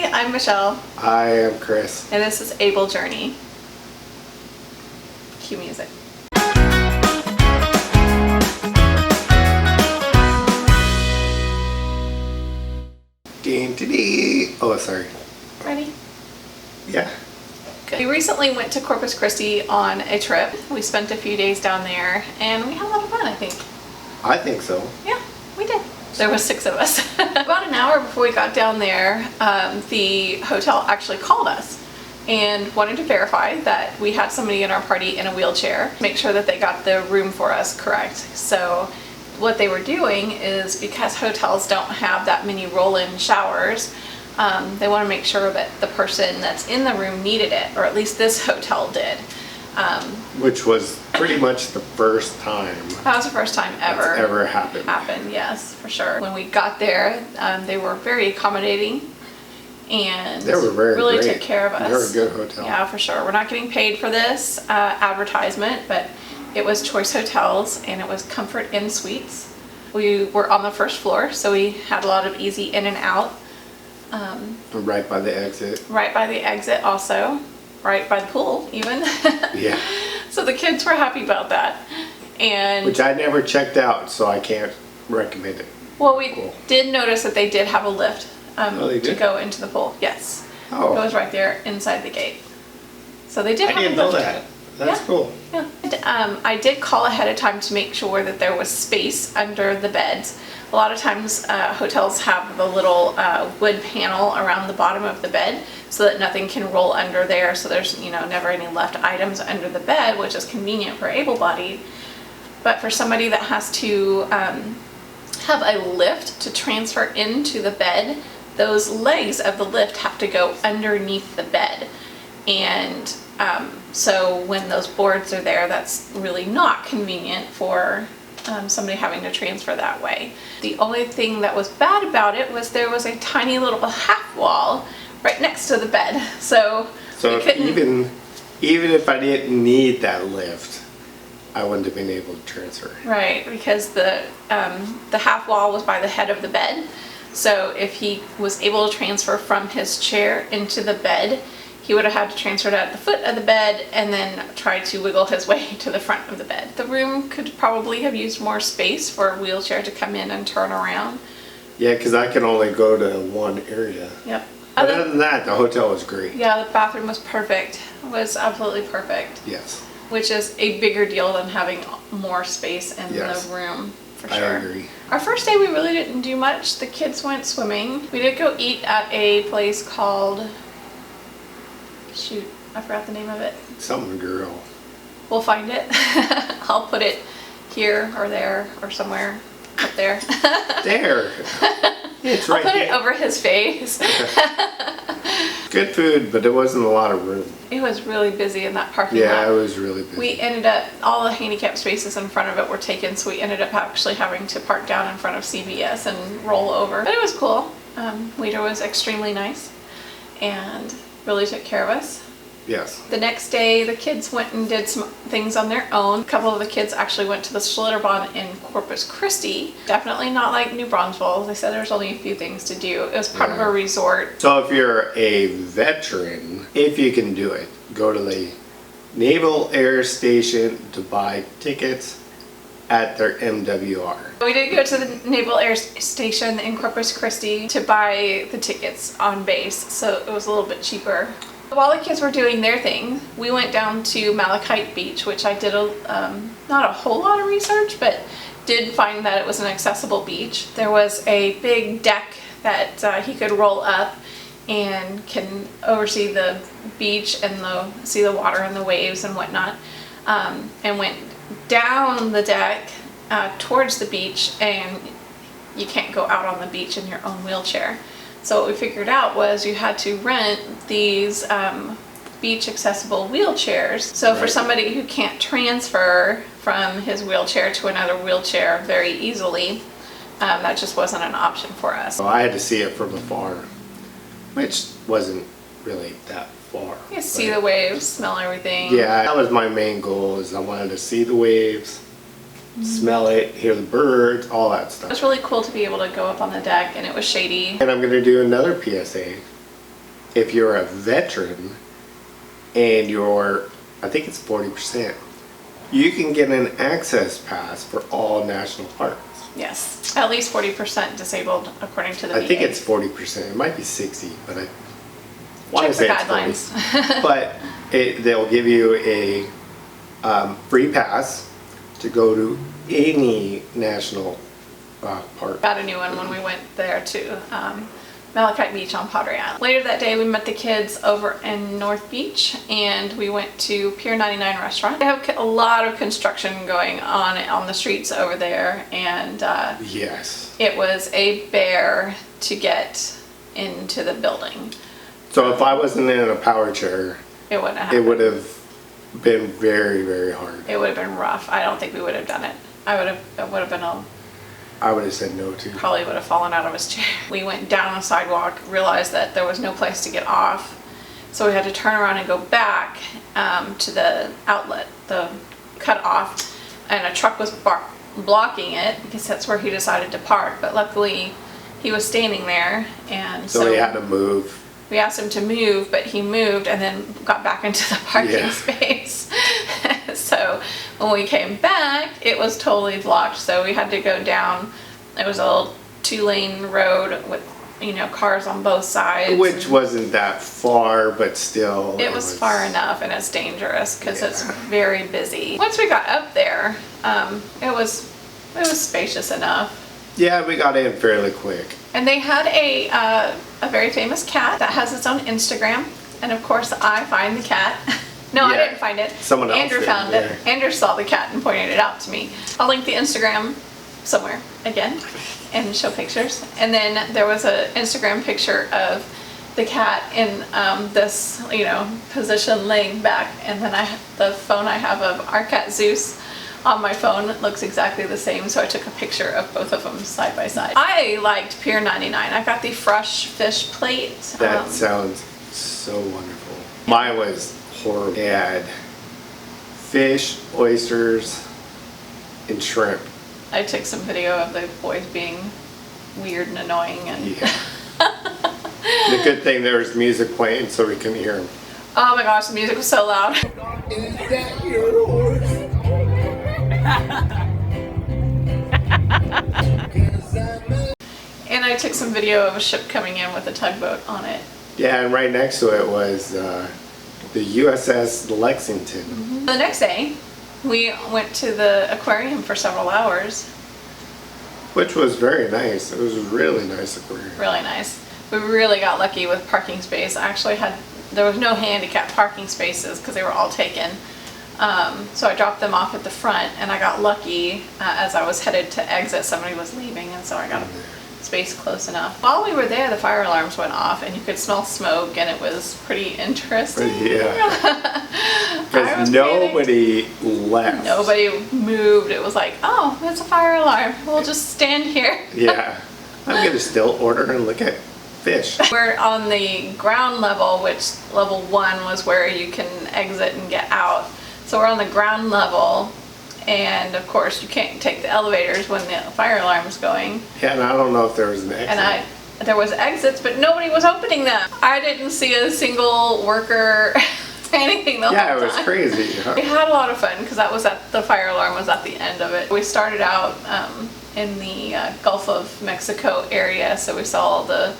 Hi, I'm Michelle. I am Chris. And this is Able Journey. Cue music. Dee. Oh, sorry. Ready? Yeah. Good. We recently went to Corpus Christi on a trip. We spent a few days down there and we had a lot of fun, I think. I think so. Yeah, we did. There was 6 of us. About an hour before we got down there, the hotel actually called us and wanted to verify that we had somebody in our party in a wheelchair, make sure that they got the room for us correct. So what they were doing is, because hotels don't have that many roll-in showers, they want to make sure that the person that's in the room needed it, or at least this hotel did. Which was pretty much the first time. That was the first time ever happened. Yes, for sure. When we got there, they were very accommodating and they were really great. took care of us. They were a good hotel. Yeah, for sure. We're not getting paid for this advertisement, but it was Choice Hotels and it was Comfort Inn Suites. We were on the first floor, so we had a lot of easy in and out. Right by the exit. Right by the exit also. Right by the pool, even. Yeah. So the kids were happy about that. And which I never checked out, so I can't recommend it. well, we did notice that they did have a lift to go into the pool. Yes. Oh. It was right there inside the gate. So they did have a lift. I didn't know that. That's cool. Yeah. And, I did call ahead of time to make sure that there was space under the beds. A lot of times hotels have the little wood panel around the bottom of the bed so that nothing can roll under there, so there's never any left items under the bed, which is convenient for able-bodied. But for somebody that has to have a lift to transfer into the bed, those legs of the lift have to go underneath the bed. And so when those boards are there, that's really not convenient for somebody having to transfer that way. The only thing that was bad about it was there was a tiny little half wall right next to the bed. So we couldn't, even if I didn't need that lift, I wouldn't have been able to transfer. Right, because the half wall was by the head of the bed. So if he was able to transfer from his chair into the bed, he would have had to transfer it at the foot of the bed and then try to wiggle his way to the front of the bed. The room could probably have used more space for a wheelchair to come in and turn around. Yeah, because I can only go to one area. Yep. But other than that, the hotel was great. Yeah, the bathroom was perfect. It was absolutely perfect. Yes. Which is a bigger deal than having more space in the room, for sure. I agree. Our first day we really didn't do much. The kids went swimming. We did go eat at a place called... shoot, I forgot the name of it. Something girl. We'll find it. I'll put it here or there or somewhere up there. There. It's right I'll put there. it over his face. Good food, but there wasn't a lot of room. It was really busy in that parking lot. Yeah, it was really busy. We ended up, all the handicap spaces in front of it were taken, so we ended up actually having to park down in front of CVS and roll over. But it was cool. Waiter was extremely nice and really took care of us. Yes. The next day, the kids went and did some things on their own. A couple of the kids actually went to the Schlitterbahn in Corpus Christi. Definitely not like New Braunfels. They said there's only a few things to do. It was part of a resort. So if you're a veteran, if you can do it, go to the Naval Air Station to buy tickets at their MWR. We did go to the Naval Air Station in Corpus Christi to buy the tickets on base, so it was a little bit cheaper. While the kids were doing their thing, we went down to Malachite Beach, which I did not a whole lot of research, but did find that it was an accessible beach. There was a big deck that he could roll up and can oversee the beach and see the water and the waves and whatnot, and went down the deck towards the beach, and you can't go out on the beach in your own wheelchair. So what we figured out was you had to rent these beach accessible wheelchairs. So for somebody who can't transfer from his wheelchair to another wheelchair very easily, that just wasn't an option for us. So I had to see it from afar, which wasn't really that far. You see the waves, smell everything. Yeah, that was my main goal, is I wanted to see the waves, smell it, hear the birds, all that It stuff. was really cool to be able to go up on the deck, and it was shady. And I'm going to do another PSA if you're a veteran and I think it's 40%, you can get an access pass for all national parks. Yes, at least 40% disabled according to the VA. I think it's 40%. It might be 60, but I want Check to say the it's guidelines. 40. But they'll give you a free pass to go to any national park. Got a new one when we went there to Malachite Beach on Pottery Island. Later that day we met the kids over in North Beach and we went to Pier 99 restaurant. They have a lot of construction going on the streets over there, and Yes. it was a bear to get into the building. So if I wasn't in a power chair, It wouldn't have it happened. would have been very, very hard. It would have been rough. I don't think we would have done it. It would have been I would have said no to. probably would have fallen out of his chair. We went down a sidewalk, realized that there was no place to get off, so we had to turn around and go back to the outlet, the cut off, and a truck was blocking it because that's where he decided to park, but luckily he was standing there, and So we had to move. we asked him to move, but he moved and then got back into the parking space. So when we came back, it was totally blocked. So we had to go down. It was a little 2-lane road with, cars on both sides. Which wasn't that far, but still. It was far enough, and it's dangerous because it's very busy. Once we got up there, it was spacious enough. Yeah, we got in fairly quick. And they had a very famous cat that has its own Instagram. And of course, I find the cat. No, I Yeah. didn't find it. Someone else Andrew did, found yeah. it. Andrew saw the cat and pointed it out to me. I'll link the Instagram somewhere again and show pictures. And then there was an Instagram picture of the cat in this, position laying back. And then the phone I have of our cat Zeus on my phone looks exactly the same, so I took a picture of both of them side by side. I liked Pier 99. I got the fresh fish plate. That sounds so wonderful. Mine was horrible. It had fish, oysters, and shrimp. I took some video of the boys being weird and annoying, and Yeah. The good thing there was music playing, so we couldn't hear them. oh my gosh, the music was so loud. Is that your horse? And I took some video of a ship coming in with a tugboat on it. Yeah, and right next to it was the USS Lexington. The next day, we went to the aquarium for several hours. Which was very nice. It was a really nice aquarium. Really nice. We really got lucky with parking space. There was no handicap parking spaces because they were all taken. So I dropped them off at the front, and I got lucky as I was headed to exit. Somebody was leaving, and so I got a space close enough. While we were there, the fire alarms went off, and you could smell smoke, and it was pretty interesting. Yeah. I Because was nobody left. Nobody moved. It was like, oh, it's a fire alarm. We'll just stand here. Yeah. I'm going to still order and look at fish. We're on the ground level, which level 1 was where you can exit and get out. So we're on the ground level, and of course you can't take the elevators when the fire alarm is going. Yeah, and I don't know if there was an exit. And there was exits, but nobody was opening them. I didn't see a single worker anything the whole time. Yeah, it was crazy. Huh? We had a lot of fun because the fire alarm was at the end of it. We started out in the Gulf of Mexico area, so we saw all the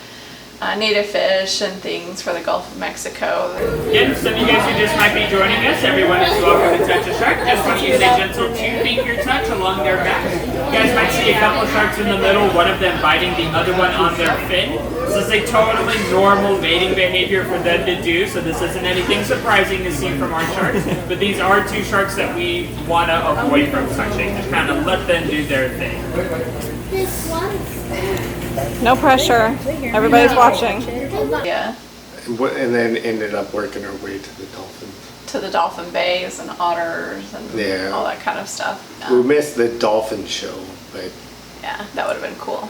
native fish and things for the Gulf of Mexico. Again, some of you guys who just might be joining us, everyone is welcome to touch a shark. Just want to use a gentle 2-finger touch along their back. You guys might see a couple of sharks in the middle, one of them biting the other one on their fin. This is a totally normal mating behavior for them to do, so this isn't anything surprising to see from our sharks. But these are 2 sharks that we want to avoid from touching. Just kind of let them do their thing. No pressure. Everybody's watching. Yeah. And then ended up working our way to the dolphins. To the dolphin bays and otters and all that kind of stuff. We missed the dolphin show, but Yeah, that would have been cool.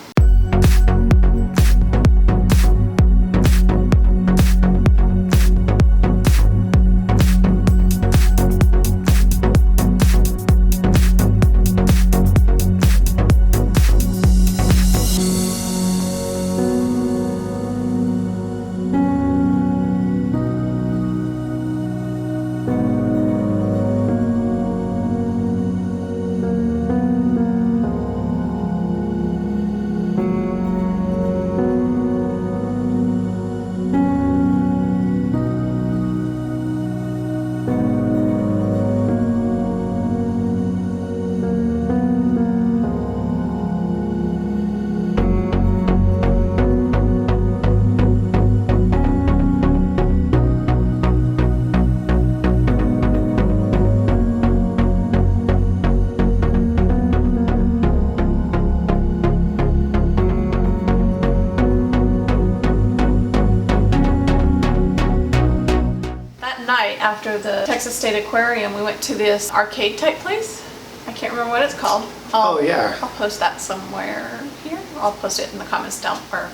Texas State Aquarium, we went to this arcade type place. I can't remember what it's called. Oh, yeah. I'll post that somewhere here. I'll post it in the comments down, or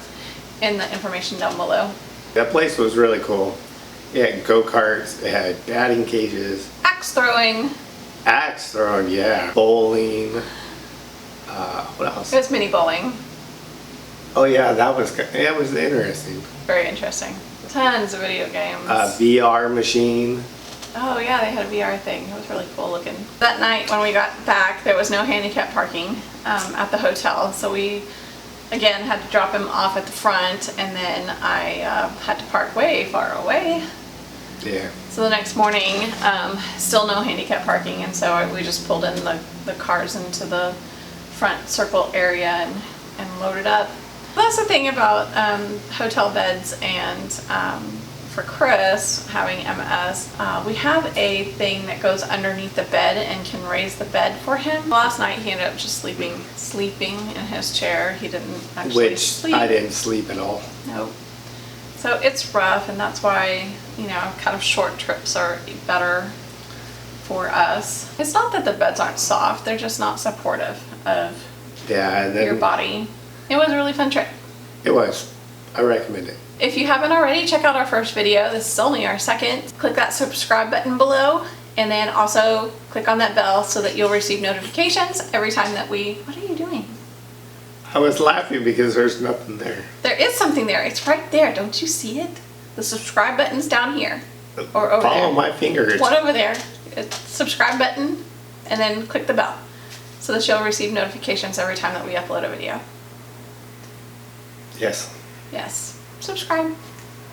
in the information down below. That place was really cool. It had go-karts, it had batting cages, Axe throwing. axe throwing, yeah, bowling. What else? It was mini bowling. Oh yeah, that was interesting. Very interesting. Tons of video games. VR machine. Oh yeah, they had a VR thing. It was really cool looking. That night when we got back, there was no handicap parking at the hotel, so we again had to drop him off at the front, and then I had to park way far away. Yeah. So the next morning, still no handicap parking, and so we just pulled in the cars into the front circle area and loaded up. That's the thing about hotel beds, and for Chris having MS, we have a thing that goes underneath the bed and can raise the bed for him. Last night he ended up just sleeping in his chair. He didn't actually sleep. I didn't sleep at all. Nope. So it's rough, and that's why, you know, kind of short trips are better for us. It's not that the beds aren't soft, they're just not supportive of your body. It was a really fun trip. It was. I recommend it. If you haven't already, check out our first video. This is only our second. Click that subscribe button below, and then also click on that bell so that you'll receive notifications every time that we... What are you doing? I was laughing because there's nothing there. There is something there. It's right there. Don't you see it? The subscribe button's down here. Or over there. Follow my fingers. One over there. It's subscribe button, and then click the bell so that you'll receive notifications every time that we upload a video. Yes. Yes. Subscribe.